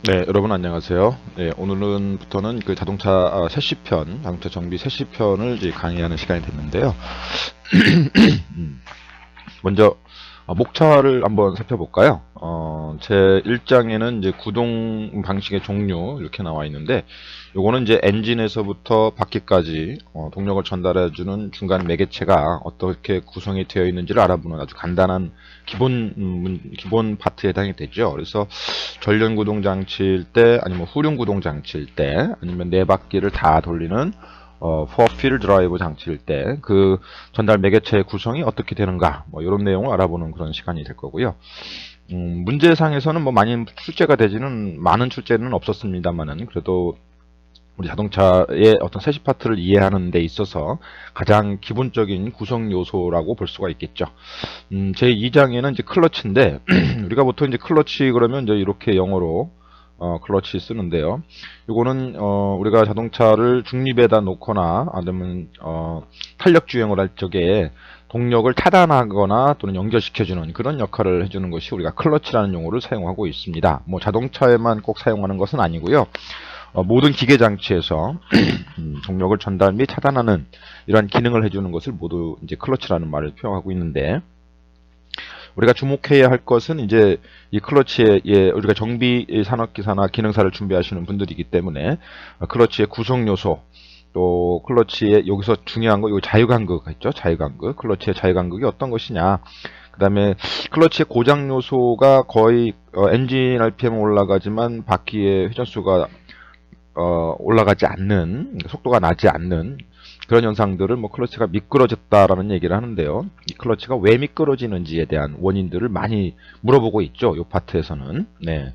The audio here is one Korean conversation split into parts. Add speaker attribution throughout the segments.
Speaker 1: 네, 여러분 안녕하세요. 네, 오늘부터는 그 자동차 세시편, 자동차 정비 세시편을 이제 강의하는 시간이 됐는데요. 먼저 목차를 한번 살펴볼까요? 제 1장에는 이제 구동 방식의 종류 이렇게 나와 있는데, 요거는 이제 엔진에서부터 바퀴까지 동력을 전달해주는 중간 매개체가 어떻게 구성이 되어 있는지를 알아보는 아주 간단한 기본 파트에 해당이 되죠. 그래서 전륜 구동 장치일 때, 아니면 후륜 구동 장치일 때, 아니면 네 바퀴를 다 돌리는 포필 드라이브 장치일 때 그 전달 매개체의 구성이 어떻게 되는가, 뭐 이런 내용을 알아보는 그런 시간이 될 거고요. 문제상에서는 뭐 많은 출제는 없었습니다만은, 그래도 우리 자동차의 어떤 세시 파트를 이해하는 데 있어서 가장 기본적인 구성 요소라고 볼 수가 있겠죠. 제 2장에는 이제 클러치인데, 우리가 보통 이제 클러치 그러면 이제 이렇게 영어로 클러치 쓰는데요. 이거는 우리가 자동차를 중립에다 놓거나 아니면 탄력 주행을 할 적에 동력을 차단하거나 또는 연결시켜주는 그런 역할을 해주는 것이 우리가 클러치라는 용어를 사용하고 있습니다. 뭐 자동차에만 꼭 사용하는 것은 아니고요. 모든 기계 장치에서 동력을 전달 및 차단하는 이러한 기능을 해주는 것을 모두 이제 클러치라는 말을 표현하고 있는데, 우리가 주목해야 할 것은 이제 이 클러치의, 우리가 정비 산업기사나 기능사를 준비하시는 분들이기 때문에 클러치의 구성 요소, 또 클러치의 여기서 중요한 거, 이 자유간극 있죠? 자유간극. 클러치의 자유간극이 어떤 것이냐. 그 다음에 클러치의 고장 요소가 거의 엔진 RPM 올라가지만 바퀴의 회전수가 올라가지 않는, 속도가 나지 않는 그런 현상들을 뭐 클러치가 미끄러졌다라는 얘기를 하는데요. 이 클러치가 왜 미끄러지는지에 대한 원인들을 많이 물어보고 있죠. 이 파트에서는. 네.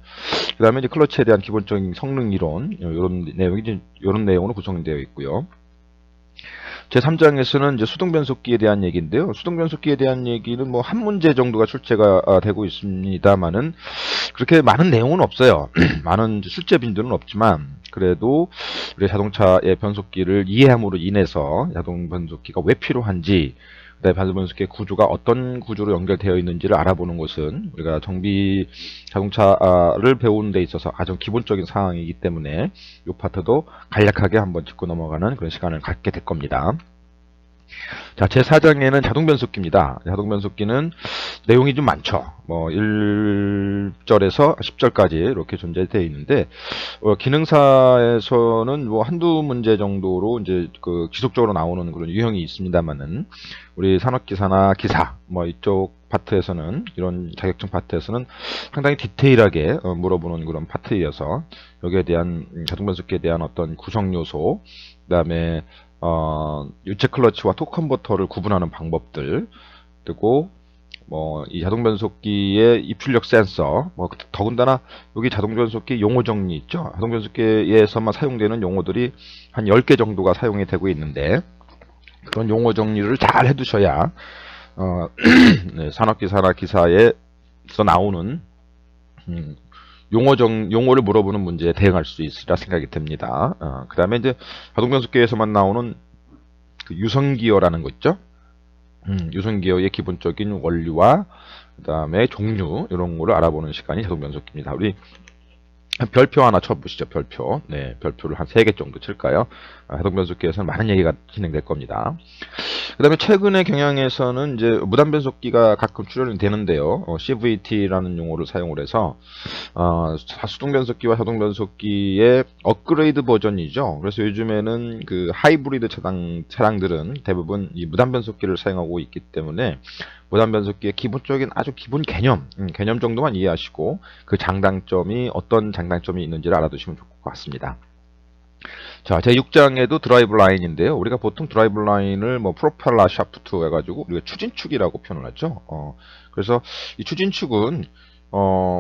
Speaker 1: 그다음에 이제 클러치에 대한 기본적인 성능 이론, 이런 내용으로 구성되어 있고요. 제3장에서는 이제 수동 변속기에 대한 얘기인데요. 수동 변속기에 대한 얘기는 뭐 한 문제 정도가 출제가 되고 있습니다만은 그렇게 많은 내용은 없어요. 많은 출제 빈도는 없지만, 그래도 우리 자동차의 변속기를 이해함으로 인해서 자동 변속기가 왜 필요한지, 그다음에 자동 변속기의 구조가 어떤 구조로 연결되어 있는지를 알아보는 것은 우리가 정비 자동차를 배우는 데 있어서 아주 기본적인 사항이기 때문에 이 파트도 간략하게 한번 짚고 넘어가는 그런 시간을 갖게 될 겁니다. 자, 제4장에는 자동 변속기입니다. 자동 변속기는 내용이 좀 많죠. 뭐 1절에서 10절까지 이렇게 존재되어 있는데, 기능사에서는 뭐 한두 문제 정도로 이제 그 지속적으로 나오는 그런 유형이 있습니다만은, 우리 산업기사나 기사 뭐 이쪽 파트에서는, 이런 자격증 파트에서는 상당히 디테일하게 물어보는 그런 파트이어서 여기에 대한 자동 변속기에 대한 어떤 구성 요소, 그다음에 유체 클러치와 토 컨버터를 구분하는 방법들, 그리고 뭐 이 자동 변속기의 입출력 센서, 뭐 더군다나 여기 자동 변속기 용어 정리 있죠. 자동 변속기에서만 사용되는 용어들이 한 10개 정도가 사용이 되고 있는데, 그런 용어 정리를 잘 해두셔야 네, 산업기사나 기사에서 나오는 음, 용어를 물어보는 문제에 대응할 수 있으리라 생각이 듭니다. 그 다음에 이제 자동 변속기에서만 나오는 그 유선기어라는 거 있죠. 유선기어의 기본적인 원리와 그 다음에 종류, 이런 거를 알아보는 시간이 자동 변속기입니다. 우리 별표 하나 쳐보시죠. 별표. 네, 별표를 한 3개 정도 칠까요? 자동 변속기에서는 많은 얘기가 진행될 겁니다. 그 다음에 최근의 경향에서는 이제 무단 변속기가 가끔 출연이 되는데요. CVT라는 용어를 사용을 해서 수동 변속기와 자동 변속기의 업그레이드 버전이죠. 그래서 요즘에는 그 하이브리드 차량들은 대부분 이 무단 변속기를 사용하고 있기 때문에 무단 변속기의 기본적인 아주 기본 개념 정도만 이해하시고 그 장단점이 어떤 장단점이 있는지를 알아두시면 좋을 것 같습니다. 자, 제6장에도 드라이브 라인인데요. 우리가 보통 드라이브 라인을 뭐 프로펠러 샤프트 해가지고 우리가 추진축이라고 표현을 하죠. 그래서 이 추진축은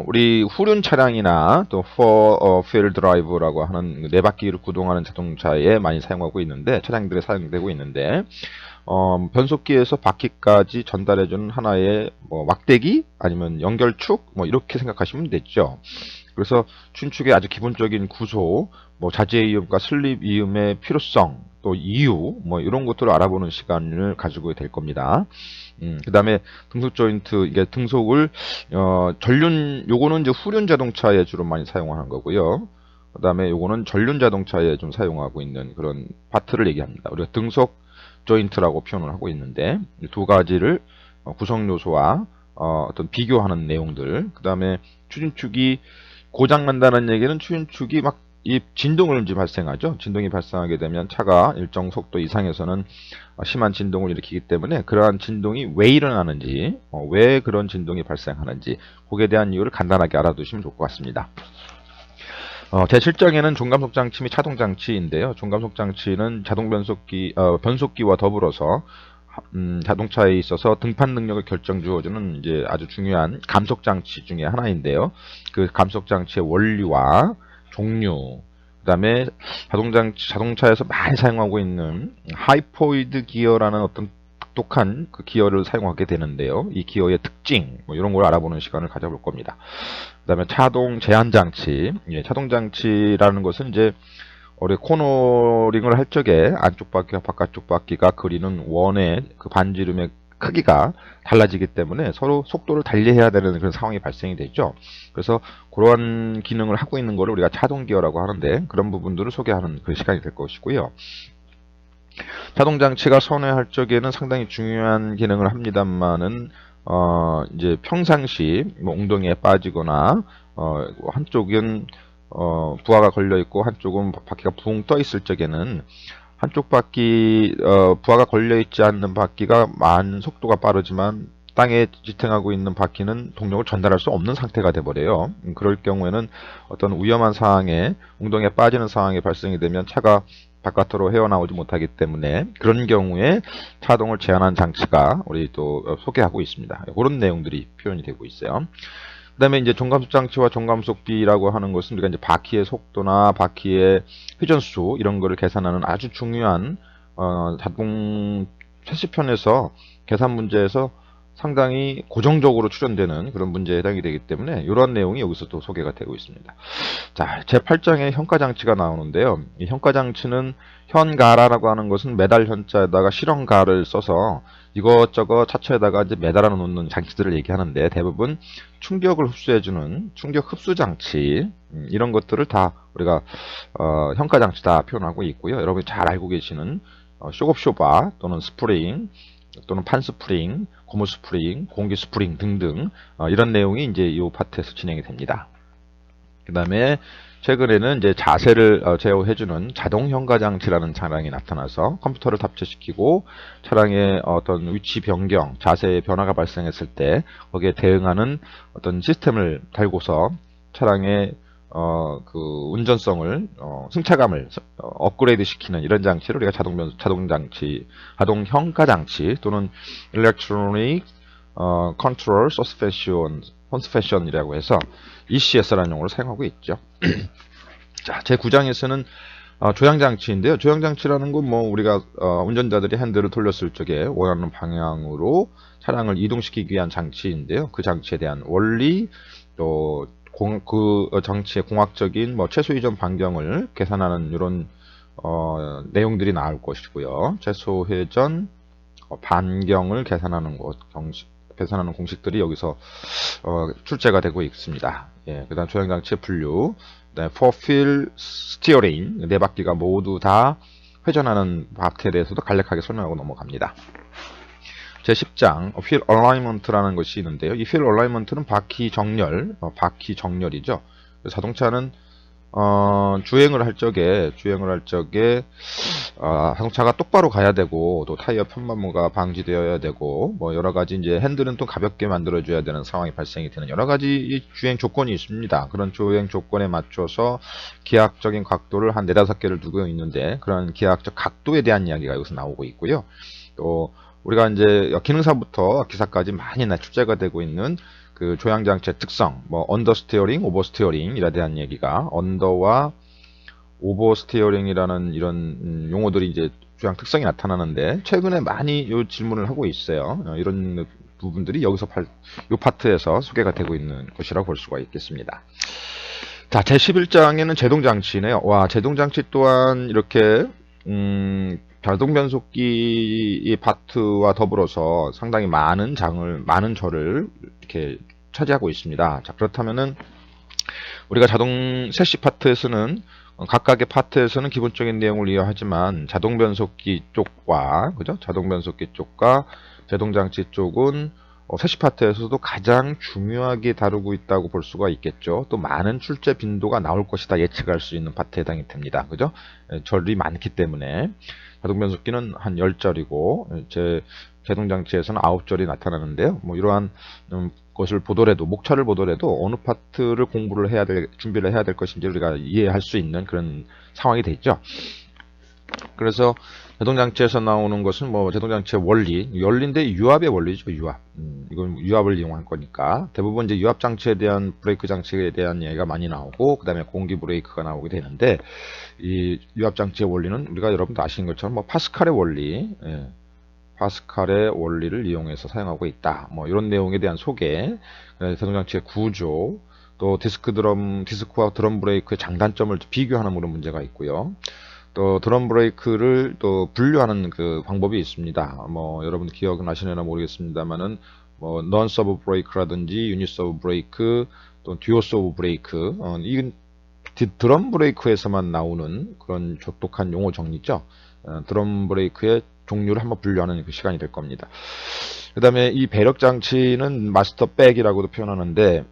Speaker 1: 우리 후륜 차량이나 또 four-wheel drive라고 하는 네 바퀴를 구동하는 자동차에 많이 사용하고 있는데, 차량들에 사용되고 있는데, 변속기에서 바퀴까지 전달해주는 하나의 뭐 막대기 아니면 연결축 뭐 이렇게 생각하시면 되죠. 그래서 추진축의 아주 기본적인 구조, 뭐 자재이음과 슬립이음의 필요성, 또 이유, 뭐 이런 것들을 알아보는 시간을 가지고 될 겁니다. 그 다음에 등속 조인트, 이게 등속을, 요거는 이제 후륜 자동차에 주로 많이 사용하는 거고요. 그 다음에 요거는 전륜 자동차에 좀 사용하고 있는 그런 파트를 얘기합니다. 우리가 등속 조인트라고 표현을 하고 있는데, 이 두 가지를 구성 요소와 어떤 비교하는 내용들, 그 다음에 추진축이 고장난다는 얘기는 추진축이 막 이 진동을 이제 발생하죠. 진동이 발생하게 되면 차가 일정 속도 이상에서는 심한 진동을 일으키기 때문에 그러한 진동이 왜 일어나는지, 왜 그런 진동이 발생하는지, 거기에 대한 이유를 간단하게 알아두시면 좋을 것 같습니다. 제7장에는 중감속 장치 및 차동 장치인데요. 중감속 장치는 자동 변속기, 변속기와 더불어서 자동차에 있어서 등판 능력을 결정 주어주는 이제 아주 중요한 감속 장치 중에 하나인데요. 그 감속 장치의 원리와 종류, 그다음에 자동차에서 많이 사용하고 있는 하이포이드 기어라는 어떤 똑똑한 그 기어를 사용하게 되는데요. 이 기어의 특징, 뭐 이런 걸 알아보는 시간을 가져볼 겁니다. 그다음에 차동 제한 장치, 차동 장치라는 것은 이제 우리 코너링을 할 적에 안쪽 바퀴와 바깥쪽 바퀴가 그리는 원의 그 반지름의 크기가 달라지기 때문에 서로 속도를 달리해야 되는 그런 상황이 발생이 되죠. 그래서 그러한 기능을 하고 있는 것을 우리가 차동 기어라고 하는데, 그런 부분들을 소개하는 그 시간이 될 것이고요. 자동 장치가 선회할 적에는 상당히 중요한 기능을 합니다만은 이제 평상시 뭐 웅덩이에 빠지거나 한쪽은 부하가 걸려 있고 한쪽은 바퀴가 붕 떠 있을 적에는 한쪽 바퀴 부하가 걸려 있지 않는 바퀴가 많은 속도가 빠르지만 땅에 지탱하고 있는 바퀴는 동력을 전달할 수 없는 상태가 돼버려요. 그럴 경우에는 어떤 위험한 상황에 웅덩이에 빠지는 상황이 발생이 되면 차가 바깥으로 헤어나오지 못하기 때문에 그런 경우에 차동을 제한한 장치가 우리 또 소개하고 있습니다. 그런 내용들이 표현이 되고 있어요. 그 다음에 이제 종감속 장치와 종감속비라고 하는 것은 우리가 이제 바퀴의 속도나 바퀴의 회전수 이런 거를 계산하는 아주 중요한 자동 최시편에서 계산 문제에서 상당히 고정적으로 출연되는 그런 문제에 해당이 되기 때문에 이런 내용이 여기서 또 소개가 되고 있습니다. 자, 제8장에 현가장치가 나오는데요. 이 현가장치는 현가라라고 하는 것은 매달 현자에다가 실현가를 써서 이것저것 차체에다가 이제 매달아 놓는 장치들을 얘기하는데, 대부분 충격을 흡수해주는 충격 흡수 장치, 이런 것들을 다 우리가 현가장치다 표현하고 있고요. 여러분이 잘 알고 계시는 쇼겁쇼바 또는 스프링 또는 판 스프링, 고무 스프링, 공기 스프링 등등 이런 내용이 이제 이 파트에서 진행이 됩니다. 그 다음에 최근에는 이제 자세를 제어해주는 자동 현가 장치라는 차량이 나타나서 컴퓨터를 탑재시키고 차량의 어떤 위치 변경, 자세의 변화가 발생했을 때 거기에 대응하는 어떤 시스템을 달고서 차량의 그 운전성을 승차감을 업그레이드 시키는 이런 장치를 우리가 자동 장치, 자동 현가 장치 또는 Electronic Control Suspension이라고 해서 ECS라는 용어를 사용하고 있죠. 자, 제9장에서는 조향장치인데요. 조향장치라는 건 뭐 우리가 운전자들이 핸들을 돌렸을 적에 원하는 방향으로 차량을 이동시키기 위한 장치인데요. 그 장치에 대한 원리, 또 그 장치의 공학적인 뭐 최소 이전 반경을 계산하는 이런 내용들이 나올 것이고요. 최소 회전 반경을 계산하는 계산하는 공식들이 여기서 출제가 되고 있습니다. 예, 그다음 조향장치의 분류, 포필 스티어링, 네 바퀴가 모두 다 회전하는 바퀴에 대해서도 간략하게 설명하고 넘어갑니다. 제10장 휠 얼라이먼트라는 것이 있는데요. 이 휠 얼라이먼트는 바퀴 정렬이죠. 자동차는 주행을 할 적에 자동차가 똑바로 가야 되고, 또 타이어 편마모가 방지되어야 되고, 뭐 여러 가지 이제 핸들은 또 가볍게 만들어줘야 되는 상황이 발생이 되는 여러 가지 주행 조건이 있습니다. 그런 주행 조건에 맞춰서 기하학적인 각도를 한 4, 5개를 두고 있는데, 그런 기하학적 각도에 대한 이야기가 여기서 나오고 있고요. 또 우리가 이제 기능사부터 기사까지 많이 출제가 되고 있는 그 조향장치의 특성, 뭐 언더 스티어링, 오버 스티어링이라 대한 얘기가, 언더와 오버 스티어링이라는 이런 용어들이 이제 조향 특성이 나타나는데, 최근에 많이 이 질문을 하고 있어요. 이런 부분들이 여기서 이 파트에서 소개가 되고 있는 것이라고 볼 수가 있겠습니다. 자, 제11장에는 제동장치네요. 와, 제동장치 또한 이렇게, 자동 변속기의 파트와 더불어서 상당히 많은 절을 이렇게 차지하고 있습니다. 자, 그렇다면은 우리가 자동 세시 파트에서는 각각의 파트에서는 기본적인 내용을 이해하지만 자동 변속기 쪽과 그죠? 자동 변속기 쪽과 제동 장치 쪽은 세시 파트에서도 가장 중요하게 다루고 있다고 볼 수가 있겠죠. 또 많은 출제 빈도가 나올 것이다 예측할 수 있는 파트에 해당이 됩니다. 그죠? 절이 많기 때문에 자동 변속기는 한 10절이고 제동 장치에서는 9절이 나타나는데요. 뭐 이러한 것을 보더라도 목차를 보더라도 어느 파트를 준비를 해야 될 것인지 우리가 이해할 수 있는 그런 상황이 되죠. 그래서 제동장치에서 나오는 것은 뭐 제동장치의 원리인데 유압의 원리죠. 유압. 이건 유압을 이용한 거니까 대부분 이제 유압 장치에 대한 브레이크 장치에 대한 얘기가 많이 나오고 그다음에 공기 브레이크가 나오게 되는데 이 유압 장치의 원리는 우리가 여러분도 아시는 것처럼 뭐 파스칼의 원리, 파스칼의 원리를 이용해서 사용하고 있다. 뭐 이런 내용에 대한 소개, 제동장치의 구조, 또 디스크와 드럼 브레이크의 장단점을 비교하는 그런 문제가 있고요. 또 드럼 브레이크를 또 분류하는 그 방법이 있습니다. 뭐 여러분 기억은 하시려나 모르겠습니다만은 뭐 non 서브 브레이크라든지 유닛 서브 브레이크, 또 듀오 서브 브레이크, 이건 드럼 브레이크에서만 나오는 그런 독특한 용어 정리죠. 드럼 브레이크의 종류를 한번 분류하는 그 시간이 될 겁니다. 그 다음에 이 배력 장치는 마스터 백이라고도 표현하는데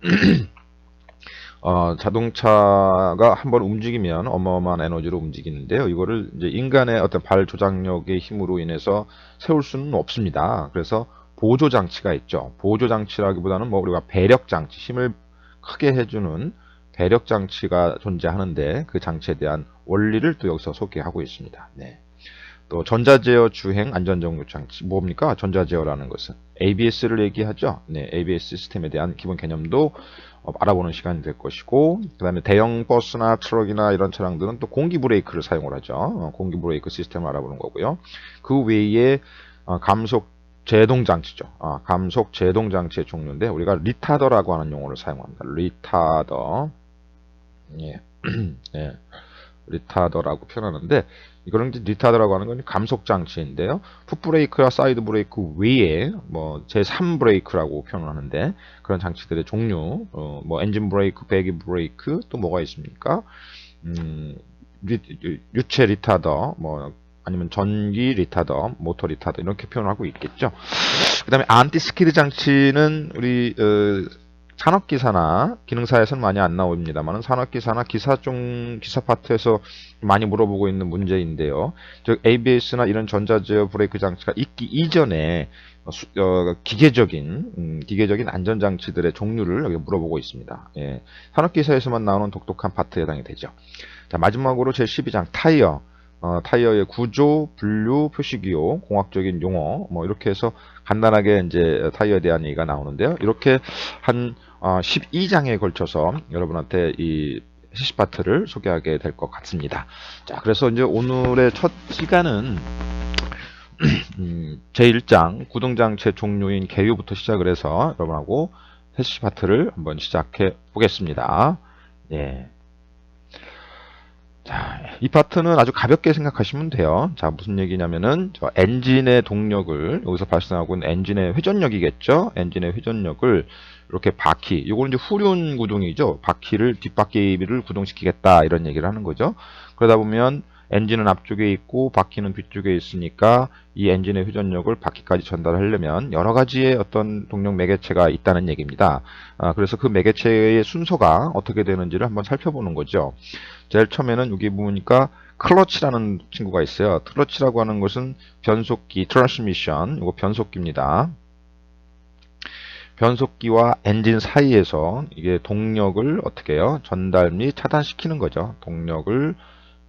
Speaker 1: 자동차가 한번 움직이면 어마어마한 에너지로 움직이는데요. 이거를 이제 인간의 어떤 발 조작력의 힘으로 인해서 세울 수는 없습니다. 그래서 보조 장치가 있죠. 보조 장치라기보다는 뭐 우리가 배력 장치, 힘을 크게 해주는 배력 장치가 존재하는데 그 장치에 대한 원리를 또 여기서 소개하고 있습니다. 네. 또 전자제어 주행 안전정류 장치 뭡니까? 전자제어라는 것은 ABS를 얘기하죠. 네, ABS 시스템에 대한 기본 개념도 알아보는 시간이 될 것이고 그 다음에 대형 버스나 트럭이나 이런 차량들은 또 공기 브레이크를 사용을 하죠. 공기 브레이크 시스템을 알아보는 거고요. 그 외에 감속 제동 장치죠. 감속 제동 장치의 종류인데 우리가 리타더라고 하는 용어를 사용합니다. 리타더. 예. 예. 리타더라고 표현하는데 이거는 이제 리타더라고 하는 건 감속 장치인데요. 풋브레이크와 사이드 브레이크 외에 뭐 제3 브레이크라고 표현하는데 그런 장치들의 종류, 뭐 엔진 브레이크, 배기 브레이크 또 뭐가 있습니까? 유체 리타더, 뭐 아니면 전기 리타더, 모터 리타더 이렇게 표현하고 있겠죠. 그다음에 안티스키드 장치는 우리 산업기사나 기능사에서는 많이 안 나옵니다만 산업기사나 기사 파트에서 많이 물어보고 있는 문제인데요. 즉 ABS나 이런 전자제어 브레이크 장치가 있기 이전에 기계적인 안전장치들의 종류를 여기 물어보고 있습니다. 예. 산업기사에서만 나오는 독특한 파트에 해당이 되죠. 자, 마지막으로 제12장 타이어. 타이어의 구조, 분류, 표시기호, 공학적인 용어, 뭐 이렇게 해서 간단하게 이제 타이어에 대한 얘기가 나오는데요. 이렇게 한 12장에 걸쳐서 여러분한테 이 CC 파트를 소개하게 될 것 같습니다. 자, 그래서 이제 오늘의 첫 시간은 제1장 구동장치의 종류인 개유부터 시작을 해서 여러분하고 CC 파트를 한번 시작해 보겠습니다. 예. 자, 이 파트는 아주 가볍게 생각하시면 돼요. 자, 무슨 얘기냐면은 저 엔진의 동력을 여기서 발생하고 있는 엔진의 회전력이겠죠. 엔진의 회전력을 이렇게 바퀴, 요거는 이제 후륜 구동이죠. 뒷바퀴를 구동시키겠다 이런 얘기를 하는 거죠. 그러다 보면 엔진은 앞쪽에 있고 바퀴는 뒤쪽에 있으니까 이 엔진의 회전력을 바퀴까지 전달하려면 여러 가지의 어떤 동력 매개체가 있다는 얘기입니다. 그래서 그 매개체의 순서가 어떻게 되는지를 한번 살펴보는 거죠. 제일 처음에는 여기 보니까 클러치라는 친구가 있어요. 클러치라고 하는 것은 변속기, 트랜스미션, 이거 변속기입니다. 변속기와 엔진 사이에서 이게 동력을 어떻게 해요? 전달 및 차단시키는 거죠. 동력을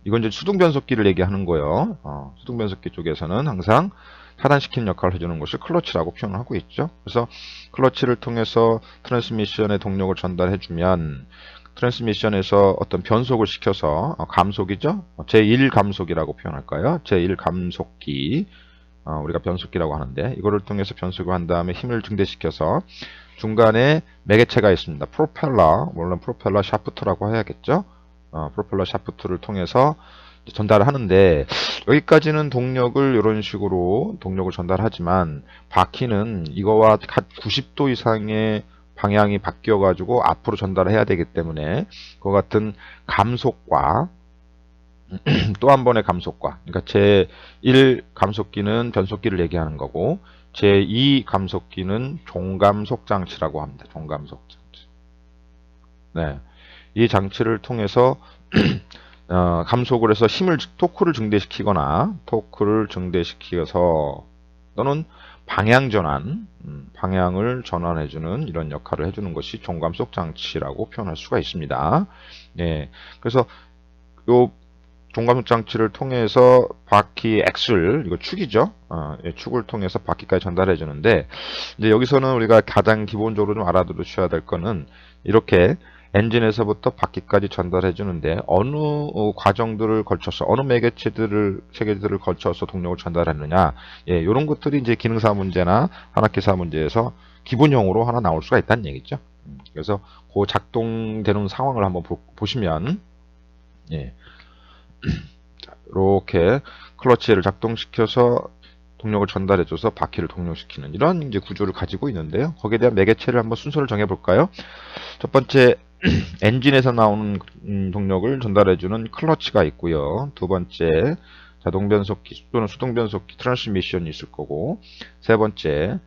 Speaker 1: 이건 이제 수동 변속기를 얘기하는 거예요. 수동 변속기 쪽에서는 항상 차단시키는 역할을 해주는 것을 클러치라고 표현하고 있죠. 그래서 클러치를 통해서 트랜스미션의 동력을 전달해주면 트랜스미션에서 어떤 변속을 시켜서 감속이죠. 제1 감속이라고 표현할까요? 제1 감속기. 우리가 변속기라고 하는데 이거를 통해서 변속을 한 다음에 힘을 증대시켜서 중간에 매개체가 있습니다. 프로펠러, 물론 프로펠러 샤프트라고 해야겠죠. 프로펠러 샤프트를 통해서 전달을 하는데, 여기까지는 동력을 이런 식으로 동력을 전달하지만 바퀴는 이거와 90도 이상의 방향이 바뀌어 가지고 앞으로 전달을 해야 되기 때문에 그와 같은 감속과 또 한 번의 감속과, 그러니까 제1 감속기는 변속기를 얘기하는 거고, 제2 감속기는 종감속 장치라고 합니다. 종감속 장치. 네. 이 장치를 통해서 감속을 해서 토크를 증대시키거나 토크를 증대시켜서 또는 방향 전환, 방향을 전환해주는 이런 역할을 해주는 것이 종감속 장치라고 표현할 수가 있습니다. 네. 그래서 요 종감속 장치를 통해서 바퀴 엑셀, 이거 축이죠. 예, 축을 통해서 바퀴까지 전달해 주는데, 이제 여기서는 우리가 가장 기본적으로 좀 알아두셔야 될 거는, 이렇게 엔진에서부터 바퀴까지 전달해 주는데 어느 과정들을 거쳐서, 어느 세계들을 거쳐서 동력을 전달하느냐, 예, 이런 것들이 이제 기능사 문제나 한학기사 문제에서 기본형으로 하나 나올 수가 있다는 얘기죠. 그래서 그 작동되는 상황을 한번 보시면, 예. 자, 이렇게 클러치를 작동시켜서 동력을 전달해줘서 바퀴를 동력시키는 이런 이제 구조를 가지고 있는데요. 거기에 대한 매개체를 한번 순서를 정해볼까요? 첫 번째, 엔진에서 나오는 동력을 전달해주는 클러치가 있고요. 두 번째, 자동 변속기 또는 수동 변속기 트랜스미션이 있을 거고, 세 번째,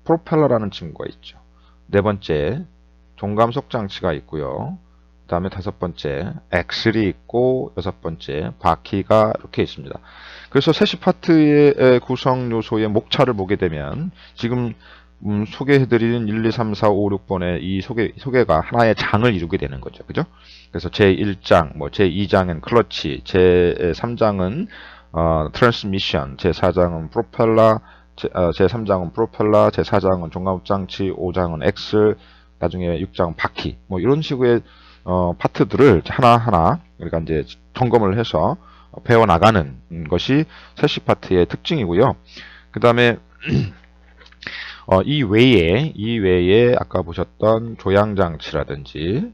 Speaker 1: 프로펠러라는 친구가 있죠. 네 번째, 종감속 장치가 있고요. 그 다음에 다섯 번째, 엑셀이 있고, 여섯 번째, 바퀴가 이렇게 있습니다. 그래서 세시 파트의 구성 요소의 목차를 보게 되면, 지금 소개해드린 1, 2, 3, 4, 5, 6번의 이 소개가 하나의 장을 이루게 되는 거죠. 그죠? 그래서 제1장, 제2장은 클러치, 제3장은 트랜스미션, 제4장은 프로펠러, 제3장은 프로펠러, 제4장은 종감장치, 5장은 엑셀, 나중에 6장 바퀴, 이런 식의 파트들을 하나하나 우리가 이제 점검을 해서 배워나가는 것이 세시 파트의 특징이고요. 그 다음에 이 외에 아까 보셨던 조향장치라든지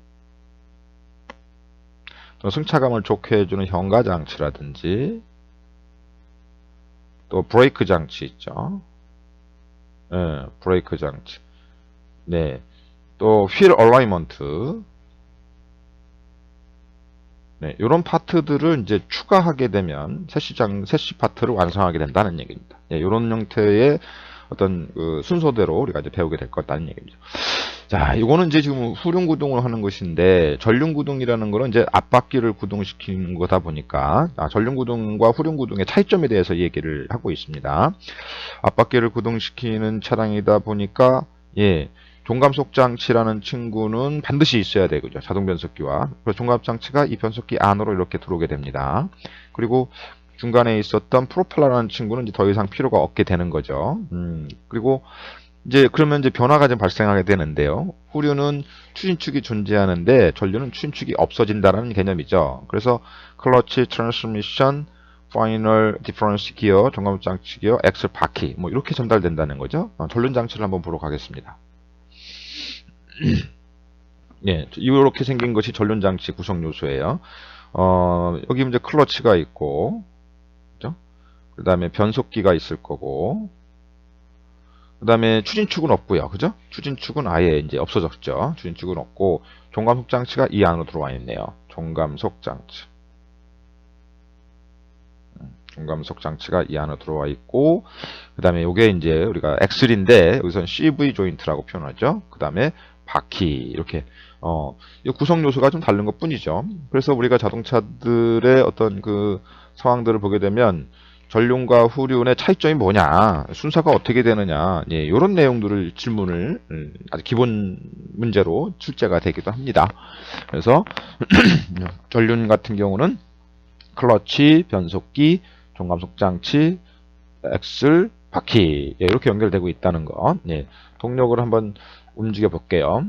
Speaker 1: 또 승차감을 좋게 해주는 현가장치라든지 또 브레이크 장치 있죠. 네, 브레이크 장치. 네, 또 휠 얼라이먼트. 네, 이런 파트들을 이제 추가하게 되면 세시 파트를 완성하게 된다는 얘기입니다. 네, 이런 형태의 어떤 순서대로 우리가 이제 배우게 될 거다는 얘기입니다. 자, 이거는 이제 지금 후륜 구동을 하는 것인데, 전륜 구동이라는 거는 이제 앞바퀴를 구동시키는 거다 보니까, 전륜 구동과 후륜 구동의 차이점에 대해서 얘기를 하고 있습니다. 앞바퀴를 구동시키는 차량이다 보니까, 예, 종감속 장치라는 친구는 반드시 있어야 되고요. 자동 변속기와. 그래서 종감속 장치가 이 변속기 안으로 이렇게 들어오게 됩니다. 그리고 중간에 있었던 프로펠러라는 친구는 이제 더 이상 필요가 없게 되는 거죠. 그리고 이제 그러면 이제 변화가 좀 발생하게 되는데요. 후륜은 추진축이 존재하는데 전륜은 추진축이 없어진다는 개념이죠. 그래서 클러치, 트랜스미션, 파이널 디퍼런스 기어, 종감속 장치 기어, 엑셀 바퀴 이렇게 전달된다는 거죠. 전륜 장치를 한번 보러 가겠습니다. 예, 이렇게 생긴 것이 전륜 장치 구성 요소예요. 여기 이제 클러치가 있고, 그죠? 그 다음에 변속기가 있을 거고, 그 다음에 추진축은 없고요. 그죠? 추진축은 아예 이제 없어졌죠. 추진축은 없고, 종감속 장치가 이 안으로 들어와 있네요. 종감속 장치. 종감속 장치가 이 안으로 들어와 있고, 그 다음에 요게 이제 우리가 엑셀인데, 여기서는 CV 조인트라고 표현하죠. 그 다음에 바퀴, 이렇게, 이 구성 요소가 좀 다른 것 뿐이죠. 그래서 우리가 자동차들의 어떤 그 상황들을 보게 되면, 전륜과 후륜의 차이점이 뭐냐, 순서가 어떻게 되느냐, 예, 이런 내용들을 질문을 아주 기본 문제로 출제가 되기도 합니다. 그래서 전륜 같은 경우는 클러치, 변속기, 종감속 장치, 엑셀, 바퀴, 예, 이렇게 연결되고 있다는 거. 예, 동력을 한번 움직여 볼게요.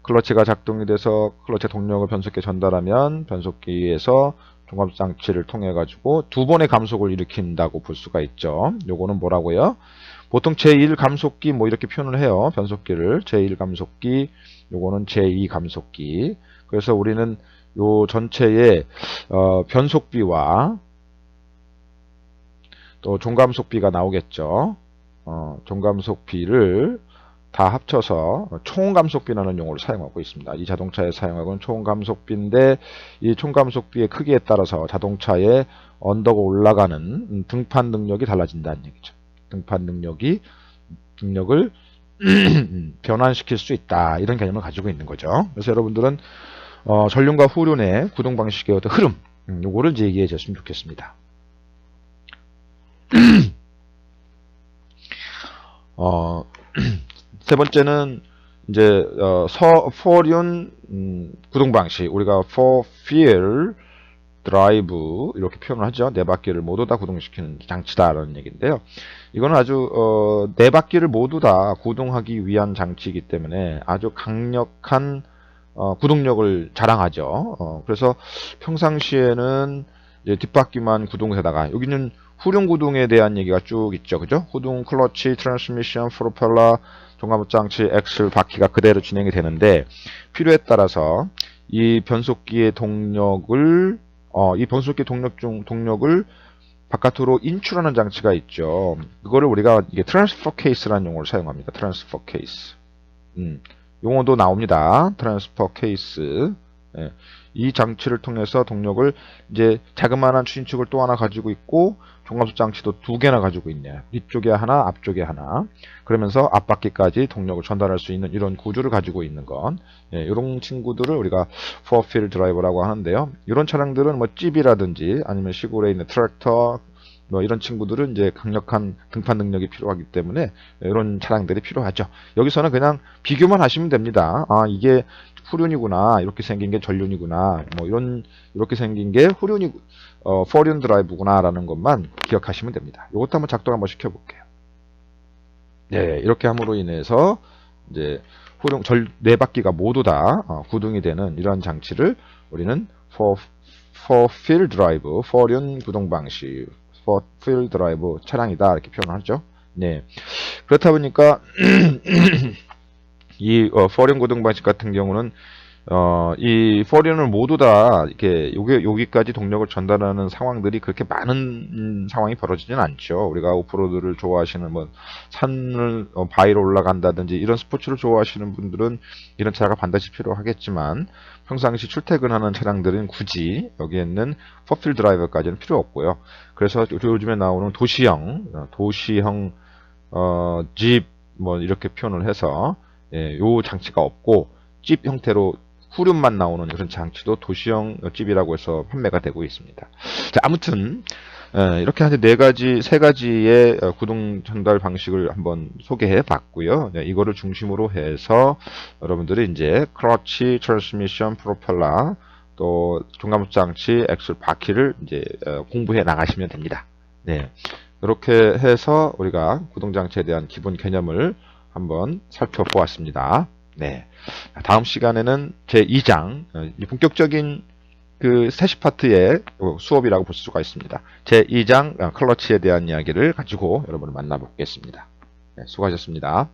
Speaker 1: 클러치가 작동이 돼서 클러치 동력을 변속기에 전달하면 변속기에서 종감속 장치를 통해 가지고 두 번의 감속을 일으킨다고 볼 수가 있죠. 요거는 뭐라고요? 보통 제1 감속기 뭐 이렇게 표현을 해요. 변속기를 제1 감속기, 요거는 제2 감속기. 그래서 우리는 요 전체의 변속비와 또 종감속비가 나오겠죠. 종감속비를 다 합쳐서 총감속비라는 용어를 사용하고 있습니다. 이 자동차에 사용하고는 총감속비인데 이 총감속비의 크기에 따라서 자동차의 언덕을 올라가는 등판 능력이 달라진다는 얘기죠. 등판 능력을 변환시킬 수 있다. 이런 개념을 가지고 있는 거죠. 그래서 여러분들은 전륜과 후륜의 구동 방식의 어떤 흐름, 요거를 이제 얘기해 줬으면 좋겠습니다. 세 번째는 이제 포륜 구동 방식, 우리가 for fuel 드라이브 이렇게 표현을 하죠. 네 바퀴를 모두 다 구동시키는 장치다라는 얘기인데요. 이거는 아주 네 바퀴를 모두 다 구동하기 위한 장치이기 때문에 아주 강력한 구동력을 자랑하죠. 그래서 평상시에는 이제 뒷바퀴만 구동해다가 여기는 후륜 구동에 대한 얘기가 쭉 있죠. 그죠? 후륜, 클러치, 트랜스미션, 프로펠러, 종합 장치, 엑셀, 바퀴가 그대로 진행이 되는데 필요에 따라서 이 변속기의 동력을 동력을 바깥으로 인출하는 장치가 있죠. 그거를 우리가 이게 트랜스퍼 케이스라는 용어를 사용합니다. 트랜스퍼 케이스. 용어도 나옵니다. 트랜스퍼 케이스. 예. 이 장치를 통해서 동력을 이제 자그마한 추진축을 또 하나 가지고 있고 종합수 장치도 두 개나 가지고 있네요. 뒤쪽에 하나, 앞쪽에 하나. 그러면서 앞바퀴까지 동력을 전달할 수 있는 이런 구조를 가지고 있는 건 이런 친구들을 우리가 포어필 드라이버라고 하는데요. 이런 차량들은 뭐 찝이라든지 아니면 시골에 있는 트랙터 뭐 이런 친구들은 이제 강력한 등판 능력이 필요하기 때문에 이런 차량들이 필요하죠. 여기서는 그냥 비교만 하시면 됩니다. 아, 이게 후륜이구나, 이렇게 생긴 게 전륜이구나, 뭐 이렇게 생긴 게 포륜 드라이브구나라는 것만 기억하시면 됩니다. 이것도 한번 작동 한번 시켜볼게요. 네, 이렇게 함으로 인해서 이제 네 바퀴가 모두 다 구동이 되는 이러한 장치를 우리는 포필 드라이브, 포륜 구동 방식, 포필 드라이브 차량이다 이렇게 표현하죠. 네, 그렇다 보니까 이 포륜 구동 방식 같은 경우는 이 포륜을 모두 다 이렇게 여기까지 동력을 전달하는 상황들이 그렇게 많은 상황이 벌어지진 않죠. 우리가 오프로드를 좋아하시는 뭐 산을 바위로 올라간다든지 이런 스포츠를 좋아하시는 분들은 이런 차가 반드시 필요하겠지만 평상시 출퇴근하는 차량들은 굳이 여기에 있는 포필 드라이버까지는 필요 없고요. 그래서 요즘에 나오는 도시형 집 뭐 이렇게 표현을 해서 요 장치가 없고 집 형태로 후륜만 나오는 그런 장치도 도시형 집이라고 해서 판매가 되고 있습니다. 자, 아무튼 이렇게 한 세 가지의 구동 전달 방식을 한번 소개해 봤고요. 이거를 중심으로 해서 여러분들이 이제 클러치, 트랜스미션, 프로펠러, 또 종감수 장치, 엑셀, 바퀴를 이제 공부해 나가시면 됩니다. 네. 이렇게 해서 우리가 구동 장치에 대한 기본 개념을 한번 살펴보았습니다. 네. 다음 시간에는 제2장, 본격적인 그 세시 파트의 수업이라고 볼 수가 있습니다. 제2장 클러치에 대한 이야기를 가지고 여러분을 만나보겠습니다. 네, 수고하셨습니다.